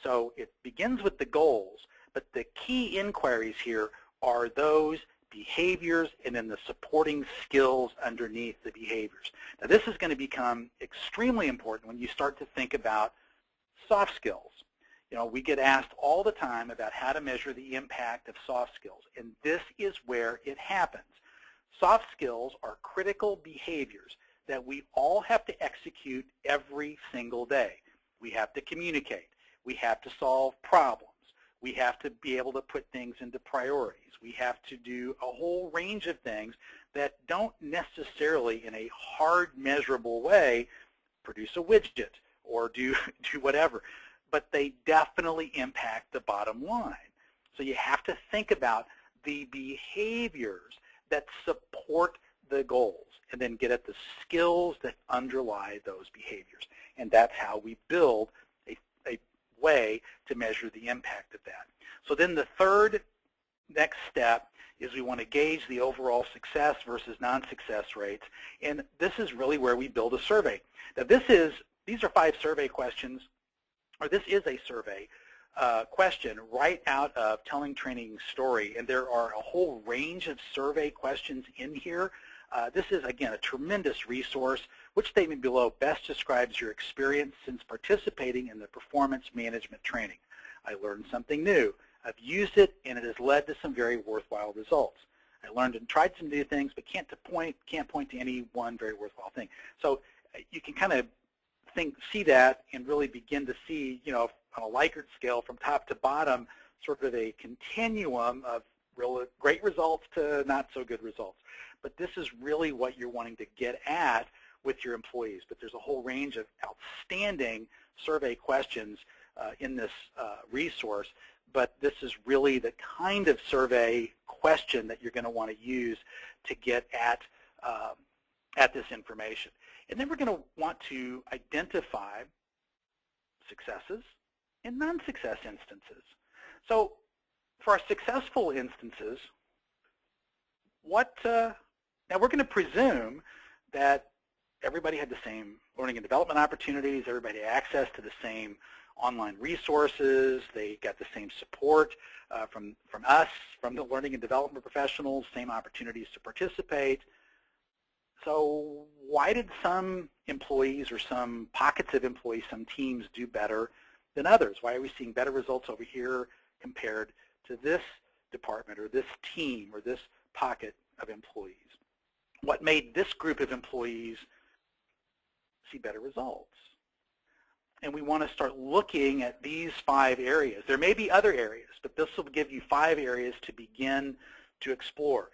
So it begins with the goals, but the key inquiries here are those behaviors and then the supporting skills underneath the behaviors. Now this is going to become extremely important when you start to think about soft skills. We get asked all the time about how to measure the impact of soft skills, and this is where it happens. Soft skills are critical behaviors that we all have to execute every single day. We have to communicate. We have to solve problems. We have to be able to put things into priorities. We have to do a whole range of things that don't necessarily, in a hard, measurable way, produce a widget or do whatever, but they definitely impact the bottom line. So you have to think about the behaviors that support the goals and then get at the skills that underlie those behaviors. And that's how we build a way to measure the impact of that. So then the third next step is we want to gauge the overall success versus non-success rates. And this is really where we build a survey. Now these are 5 survey questions, or this is a survey question right out of Telling Training Story. And there are a whole range of survey questions in here. This is, again, a tremendous resource. Which statement below best describes your experience since participating in the performance management training? I learned something new. I've used it, and it has led to some very worthwhile results. I learned and tried some new things, but can't point to any one very worthwhile thing. So you can kind of see that and really begin to see, you know, on a Likert scale from top to bottom, sort of a continuum of real great results to not so good results. But this is really what you're wanting to get at with your employees. But there's a whole range of outstanding survey questions in this resource. But this is really the kind of survey question that you're going to want to use to get at this information. And then we're going to want to identify successes and non-success instances. So for our successful instances, now we're going to presume that everybody had the same learning and development opportunities, everybody had access to the same online resources, they got the same support from us, from the learning and development professionals, same opportunities to participate. So why did some employees or some pockets of employees, some teams do better than others? Why are we seeing better results over here compared to this department or this team or this pocket of employees? What made this group of employees see better results? And we want to start looking at these 5 areas. There may be other areas, but this will give you 5 areas to begin to explore.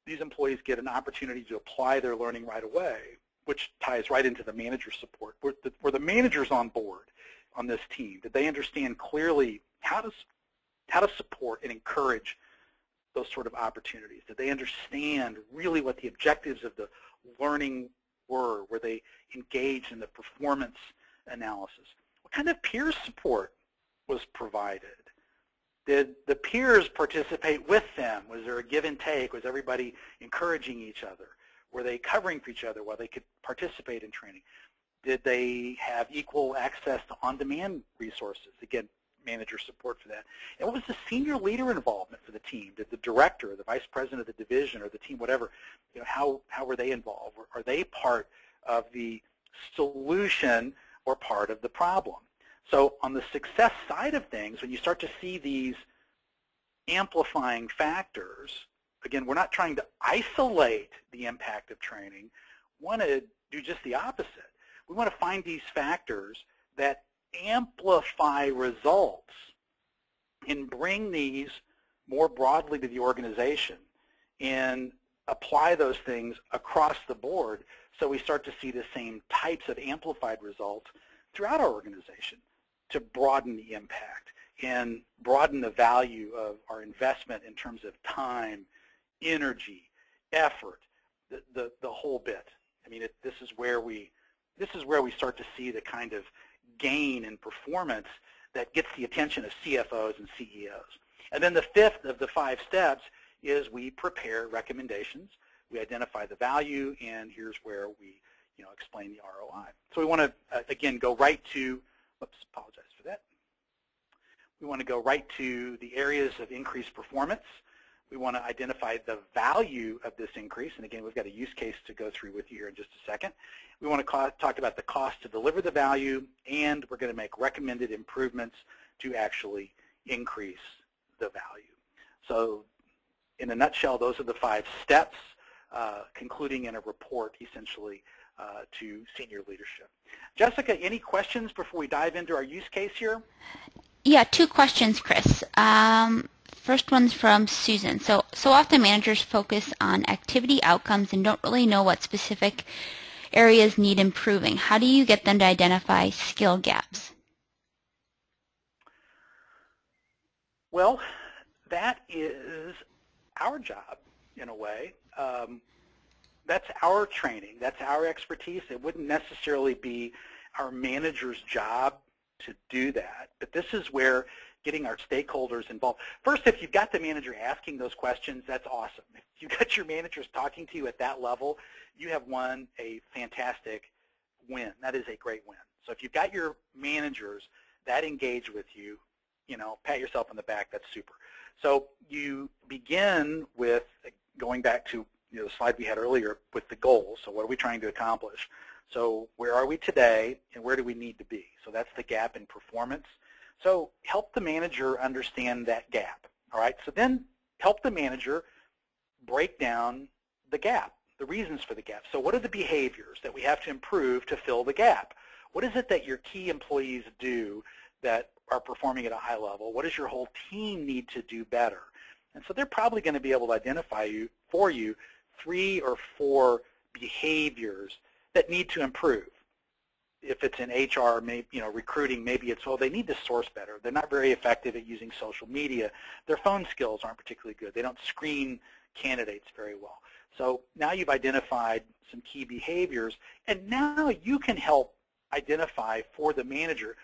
These employees get an opportunity to apply their learning right away, which ties right into the manager support. Were the managers on board on this team? Did they understand clearly how to support and encourage those sort of opportunities? Did they understand really what the objectives of the learning were? Were they engaged in the performance analysis? What kind of peer support was provided? Did the peers participate with them? Was there a give and take? Was everybody encouraging each other? Were they covering for each other while they could participate in training? Did they have equal access to on-demand resources? Again, manager support for that. And what was the senior leader involvement for the team? Did the director, the vice president of the division, or the team, whatever, you know, how were they involved? Are they part of the solution or part of the problem? So on the success side of things, when you start to see these amplifying factors, again, we're not trying to isolate the impact of training. We want to do just the opposite. We want to find these factors that amplify results and bring these more broadly to the organization and apply those things across the board so we start to see the same types of amplified results throughout our organization to broaden the impact and broaden the value of our investment in terms of time, energy, effort, the whole bit. I mean, this is where we start to see the kind of gain in performance that gets the attention of CFOs and CEOs. And then the 5th of the 5 steps is we prepare recommendations. We identify the value, and here's where we, you know, explain the ROI. So we want to again go right to. Oops, apologize for that. We want to go right to the areas of increased performance. We want to identify the value of this increase, and again, we've got a use case to go through with you here in just a second. We want to talk about the cost to deliver the value, and we're going to make recommended improvements to actually increase the value. So in a nutshell, those are the 5 steps concluding in a report, essentially, to senior leadership. Jessica, any questions before we dive into our use case here? Yeah, 2 questions, Chris. First one's from Susan. So often managers focus on activity outcomes and don't really know what specific areas need improving. How do you get them to identify skill gaps? Well, that is our job, in a way. That's our training. That's our expertise. It wouldn't necessarily be our manager's job to do that. But this is where getting our stakeholders involved. First, if you've got the manager asking those questions, that's awesome. If you've got your managers talking to you at that level, you have won a fantastic win. That is a great win. So if you've got your managers that engage with you, pat yourself on the back, that's super. So you begin with, going back to the slide we had earlier, with the goals. So what are we trying to accomplish? So where are we today, and where do we need to be? So that's the gap in performance. So help the manager understand that gap, all right? So then help the manager break down the gap, the reasons for the gap. So what are the behaviors that we have to improve to fill the gap? What is it that your key employees do that are performing at a high level? What does your whole team need to do better? And so they're probably going to be able to identify for you 3 or 4 behaviors that need to improve. If it's in HR, maybe, recruiting, maybe it's, well, they need to source better. They're not very effective at using social media. Their phone skills aren't particularly good. They don't screen candidates very well. So now you've identified some key behaviors, and now you can help identify for the manager,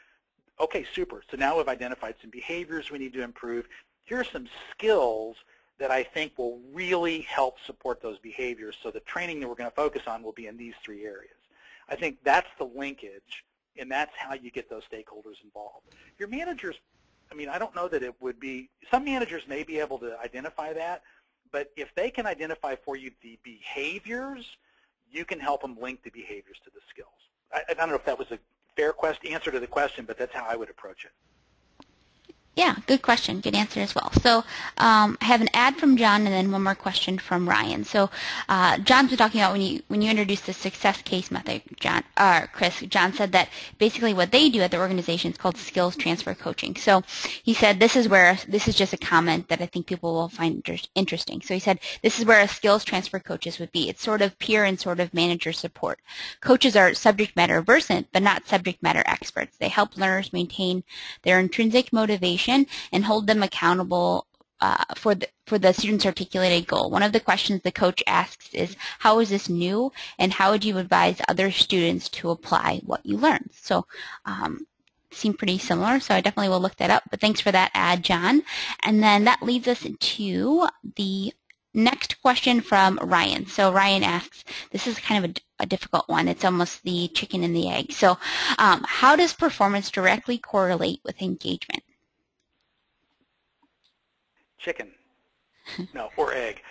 okay, super. So now we've identified some behaviors we need to improve. Here are some skills that I think will really help support those behaviors. So the training that we're going to focus on will be in these 3 areas. I think that's the linkage, and that's how you get those stakeholders involved. Your managers, I don't know that it would be, some managers may be able to identify that, but if they can identify for you the behaviors, you can help them link the behaviors to the skills. I don't know if that was a fair answer to the question, but that's how I would approach it. Yeah, good question. Good answer as well. So I have an ad from John and then one more question from Ryan. So John's been talking about when you introduced the success case method, Chris, John said that basically what they do at the organization is called skills transfer coaching. So he said this is just a comment that I think people will find interesting. So he said this is where a skills transfer coaches would be. It's sort of peer and sort of manager support. Coaches are subject matter versant, but not subject matter experts. They help learners maintain their intrinsic motivation and hold them accountable for the student's articulated goal. One of the questions the coach asks is, how is this new, and how would you advise other students to apply what you learned? So seem pretty similar, so I definitely will look that up. But thanks for that ad, John. And then that leads us to the next question from Ryan. So Ryan asks, this is kind of a difficult one. It's almost the chicken and the egg. So how does performance directly correlate with engagement? Chicken, no, or egg.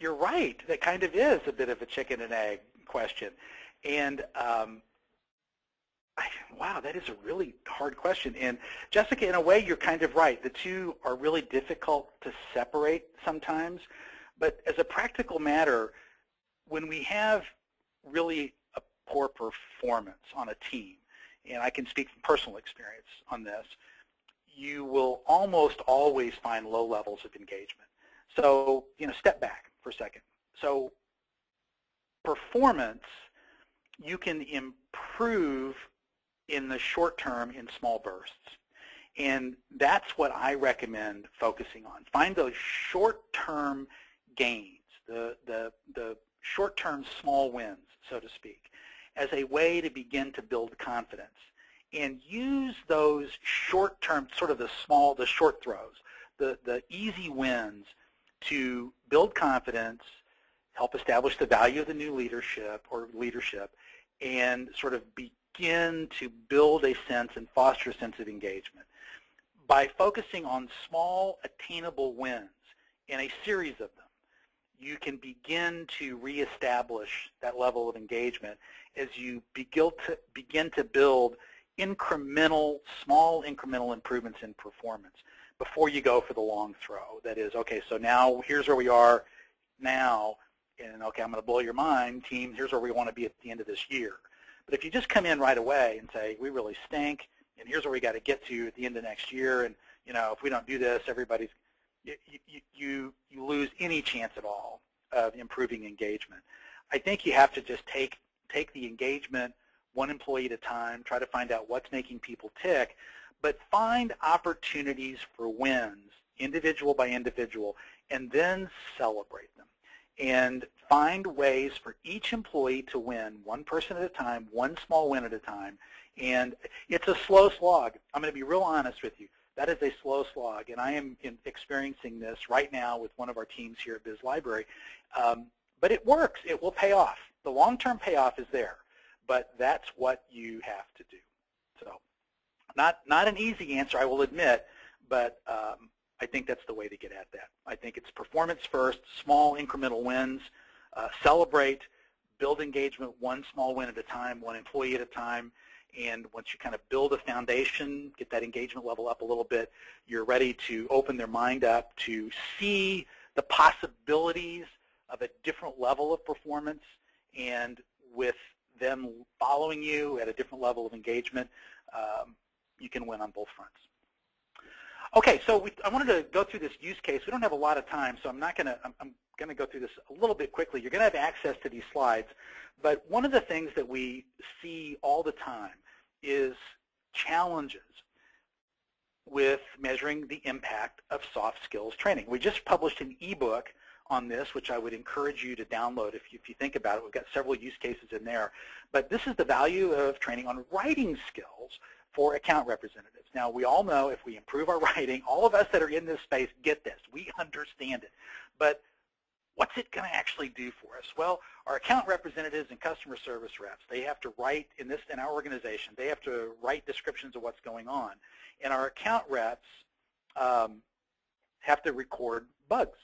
You're right. That kind of is a bit of a chicken and egg question. And wow, that is a really hard question. And Jessica, in a way, you're kind of right. The two are really difficult to separate sometimes. But as a practical matter, when we have really a poor performance on a team, and I can speak from personal experience on this, you will almost always find low levels of engagement. So, step back for a second. So performance, you can improve in the short term in small bursts. And that's what I recommend focusing on. Find those short-term gains, the short-term small wins, so to speak, as a way to begin to build confidence. And use those short-term, sort of the short throws, the easy wins to build confidence, help establish the value of the new leadership, and sort of begin to build a sense and foster a sense of engagement. By focusing on small, attainable wins in a series of them, you can begin to reestablish that level of engagement as you begin to build small incremental improvements in performance before you go for the long throw. That is, okay, so now here's where we are now. and okay, I'm going to blow your mind, team, here's where we want to be at the end of this year. But if you just come in right away and say, we really stink, and here's where we got to get to at the end of next year, and if we don't do this, everybody's, you lose any chance at all of improving engagement. I think you have to just take the engagement one employee at a time, try to find out what's making people tick, but find opportunities for wins, individual by individual, and then celebrate them. And find ways for each employee to win, one person at a time, one small win at a time. And it's a slow slog. I'm going to be real honest with you. That is a slow slog, and I am experiencing this right now with one of our teams here at Biz Library. But it works. It will pay off. The long-term payoff is there, but that's what you have to do. So not an easy answer, I will admit, but I think that's the way to get at that. I think it's performance first, small incremental wins, celebrate, build engagement one small win at a time, one employee at a time, and once you kind of build a foundation, get that engagement level up a little bit, you're ready to open their mind up to see the possibilities of a different level of performance, and with them following you at a different level of engagement, you can win on both fronts. Okay, so I wanted to go through this use case. We don't have a lot of time, so I'm going to go through this a little bit quickly. You're going to have access to these slides, but one of the things that we see all the time is challenges with measuring the impact of soft skills training. We just published an ebook on this, which I would encourage you to download if you think about it. We've got several use cases in there. But this is the value of training on writing skills for account representatives. Now, we all know if we improve our writing, all of us that are in this space get this. We understand it. But what's it going to actually do for us? Well, our account representatives and customer service reps, they have to write, in our organization, they have to write descriptions of what's going on. And our account reps have to record bugs.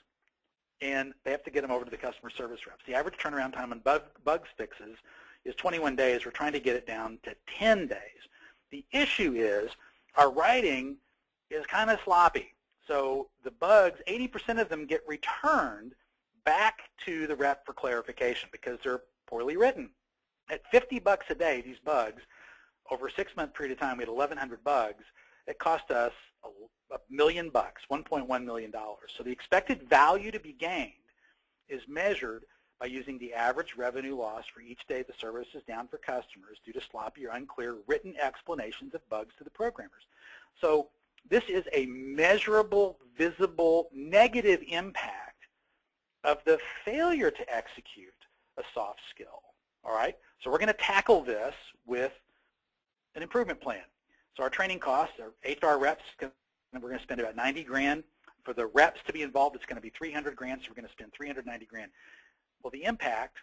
And they have to get them over to the customer service reps. The average turnaround time on bugs fixes is 21 days. We're trying to get it down to 10 days. The issue is our writing is kind of sloppy. So the bugs, 80% of them get returned back to the rep for clarification because they're poorly written. At $50 a day, these bugs, over a 6-month period of time, we had 1,100 bugs. It cost us $1 million, $1.1 million. So the expected value to be gained is measured by using the average revenue loss for each day the service is down for customers due to sloppy or unclear written explanations of bugs to the programmers. So this is a measurable, visible, negative impact of the failure to execute a soft skill. All right? So we're going to tackle this with an improvement plan. So our training costs, our HR reps, we're going to spend about 90 grand. For the reps to be involved, it's going to be 300 grand, so we're going to spend 390 grand. Well, the impact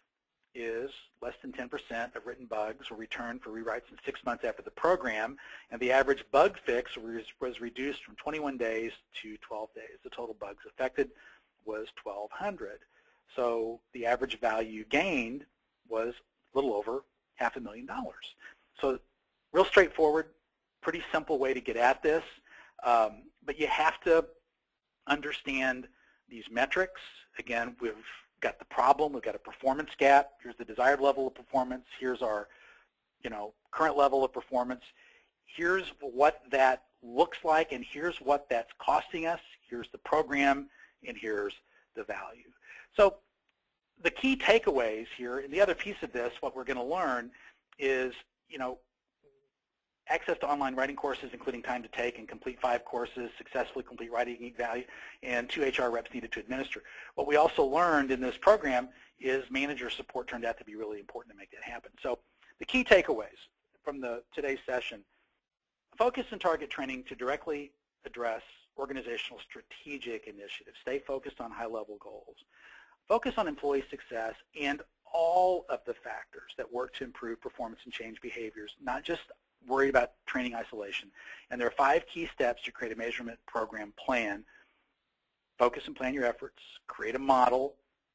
is less than 10% of written bugs were returned for rewrites in 6 months after the program, and the average bug fix was reduced from 21 days to 12 days. The total bugs affected was 1,200. So the average value gained was a little over $500,000. So real straightforward, pretty simple way to get at this, but you have to understand these metrics. Again, we've got the problem, we've got a performance gap. Here's the desired level of performance. Here's our, current level of performance. Here's what that looks like, and here's what that's costing us. Here's the program, and here's the value. So the key takeaways here, and the other piece of this, what we're going to learn is, access to online writing courses, including time to take and complete 5 courses, successfully complete writing unique value, and 2 HR reps needed to administer. What we also learned in this program is manager support turned out to be really important to make that happen. So the key takeaways from today's session: focus and target training to directly address organizational strategic initiatives. Stay focused on high-level goals. Focus on employee success and all of the factors that work to improve performance and change behaviors, not just worried about training isolation. And there are 5 key steps to create a measurement program plan. Focus and plan your efforts, create a model,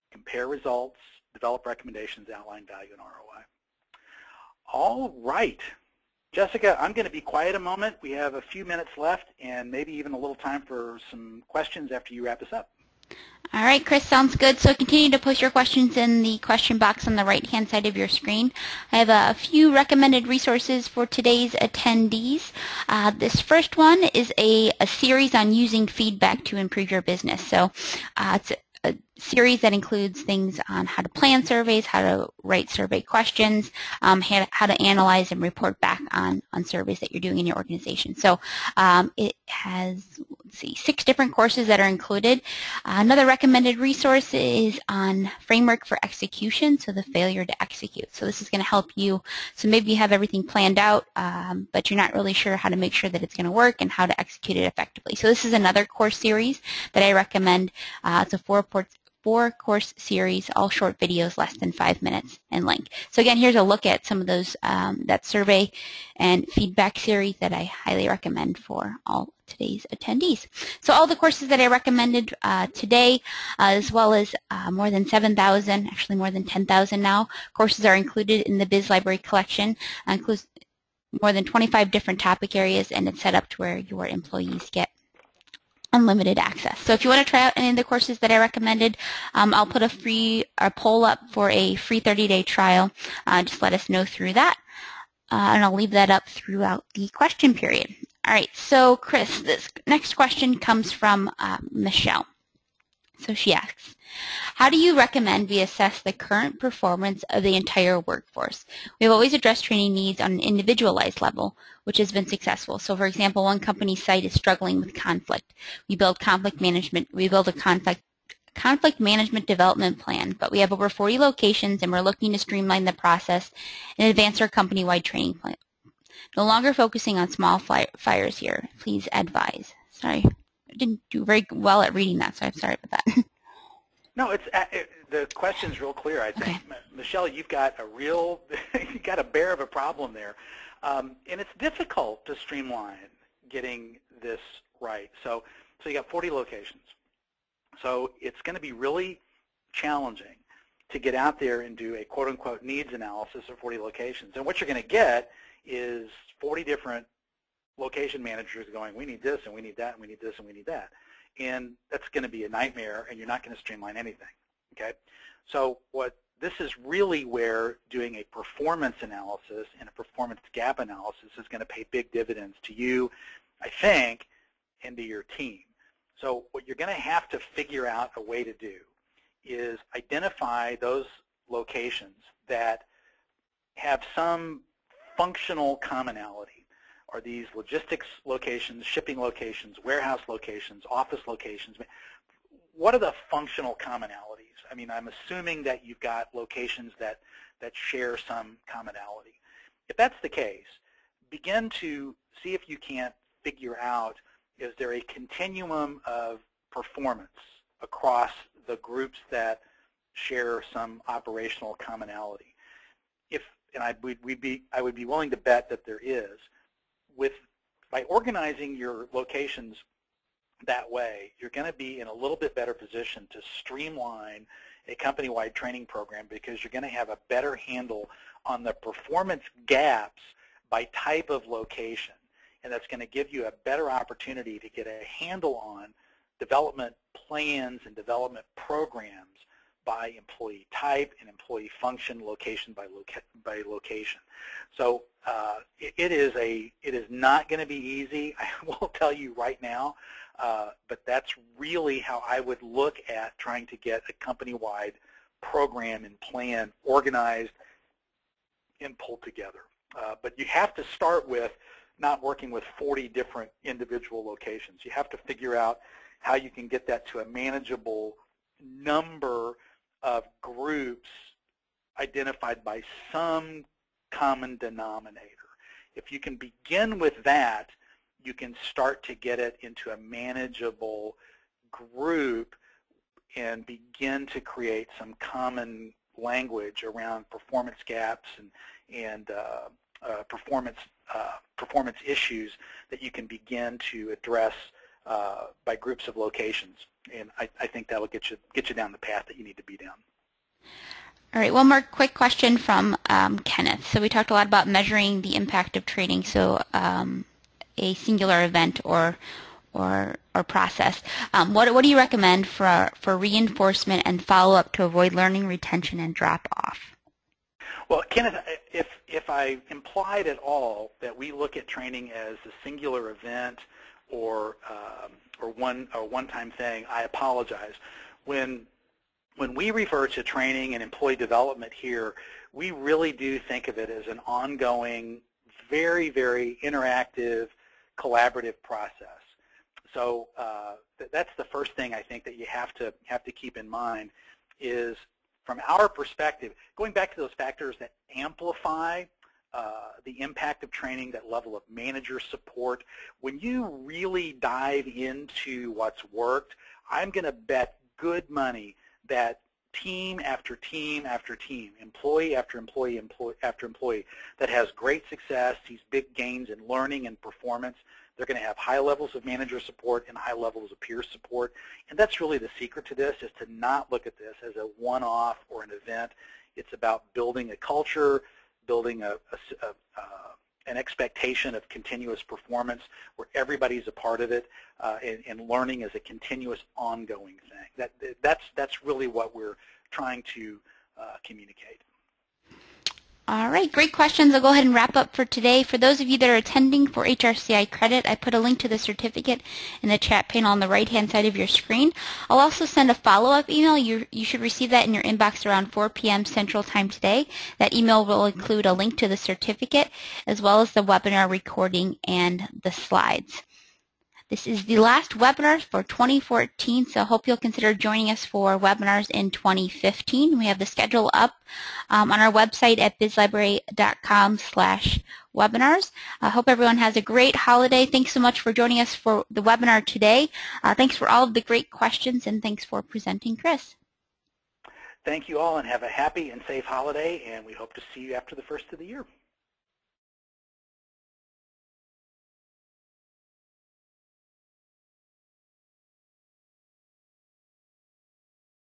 compare results, develop recommendations, outline value and ROI. All right. Jessica, I'm going to be quiet a moment. We have a few minutes left and maybe even a little time for some questions after you wrap this up. All right, Chris, sounds good. So continue to post your questions in the question box on the right-hand side of your screen. I have a few recommended resources for today's attendees. This first one is a series on using feedback to improve your business. So it's a series that includes things on how to plan surveys, how to write survey questions, how to analyze and report back on surveys that you're doing in your organization. So it has, let's see, 6 different courses that are included. Another recommended resource is on framework for execution, so the failure to execute. So this is going to help you. So maybe you have everything planned out, but you're not really sure how to make sure that it's going to work and how to execute it effectively. So this is another course series that I recommend. It's a 4-course series, all short videos, less than 5 minutes in length. So again, here's a look at some of those, that survey and feedback series that I highly recommend for all today's attendees. So all the courses that I recommended today, as well as more than 7,000, actually more than 10,000 now, courses are included in the Biz Library collection. Includes more than 25 different topic areas, and it's set up to where your employees get unlimited access. So if you want to try out any of the courses that I recommended, I'll put a poll up for a free 30-day trial. Just let us know through that, and I'll leave that up throughout the question period. All right, so Chris, this next question comes from Michelle. So she asks, how do you recommend we assess the current performance of the entire workforce? We've always addressed training needs on an individualized level, which has been successful. So for example, one company's site is struggling with conflict. We build conflict management. We build a conflict management development plan, but we have over 40 locations and we're looking to streamline the process and advance our company-wide training plan. No longer focusing on small fires here. Please advise. Sorry, I didn't do very well at reading that, so I'm sorry about that. No, the question's real clear, I think. Okay. Michelle, you've got you've got a bear of a problem there. And it's difficult to streamline getting this right. So you got 40 locations. So it's going to be really challenging to get out there and do a quote-unquote needs analysis of 40 locations. And what you're going to get is 40 different location managers going, we need this and we need that and we need this and we need that. And that's going to be a nightmare, and you're not going to streamline anything. Okay? So this is really where doing a performance analysis and a performance gap analysis is going to pay big dividends to you, I think, and to your team. So what you're going to have to figure out a way to do is identify those locations that have some functional commonality. Are these logistics locations, shipping locations, warehouse locations, office locations? What are the functional commonalities? I mean, I'm assuming that you've got locations that share some commonality. If that's the case, begin to see if you can't figure out, is there a continuum of performance across the groups that share some operational commonality? I would be willing to bet that there is. By organizing your locations that way, you're going to be in a little bit better position to streamline a company-wide training program, because you're going to have a better handle on the performance gaps by type of location. And that's going to give you a better opportunity to get a handle on development plans and development programs by employee type and employee function, location by location. So it is not going to be easy, I will tell you right now, but that's really how I would look at trying to get a company-wide program and plan organized and pulled together. But you have to start with not working with 40 different individual locations. You have to figure out how you can get that to a manageable number of groups identified by some common denominator. If you can begin with that, you can start to get it into a manageable group and begin to create some common language around performance gaps and performance issues that you can begin to address by groups of locations. And I think that will get you down the path that you need to be down. All right, one more quick question from Kenneth. So we talked a lot about measuring the impact of training, so a singular event or or process. What do you recommend for reinforcement and follow-up to avoid learning retention and drop-off? Well, Kenneth, if I implied at all that we look at training as a singular event or one-time thing, I apologize. When we refer to training and employee development here, we really do think of it as an ongoing, very, very interactive, collaborative process. So that's the first thing I think that you have to keep in mind is, from our perspective, going back to those factors that amplify the impact of training, that level of manager support. When you really dive into what's worked, I'm going to bet good money that team after team after team, employee after employee after employee that has great success, sees big gains in learning and performance, they're going to have high levels of manager support and high levels of peer support. And that's really the secret to this, is to not look at this as a one-off or an event. It's about building a culture, building an expectation of continuous performance where everybody's a part of it, and learning is a continuous, ongoing thing. That's really what we're trying to communicate. All right, great questions. I'll go ahead and wrap up for today. For those of you that are attending for HRCI credit, I put a link to the certificate in the chat panel on the right-hand side of your screen. I'll also send a follow-up email. You should receive that in your inbox around 4 p.m. Central Time today. That email will include a link to the certificate as well as the webinar recording and the slides. This is the last webinar for 2014, so I hope you'll consider joining us for webinars in 2015. We have the schedule up on our website at bizlibrary.com/webinars. I hope everyone has a great holiday. Thanks so much for joining us for the webinar today. Thanks for all of the great questions, and thanks for presenting, Chris. Thank you all, and have a happy and safe holiday, and we hope to see you after the first of the year.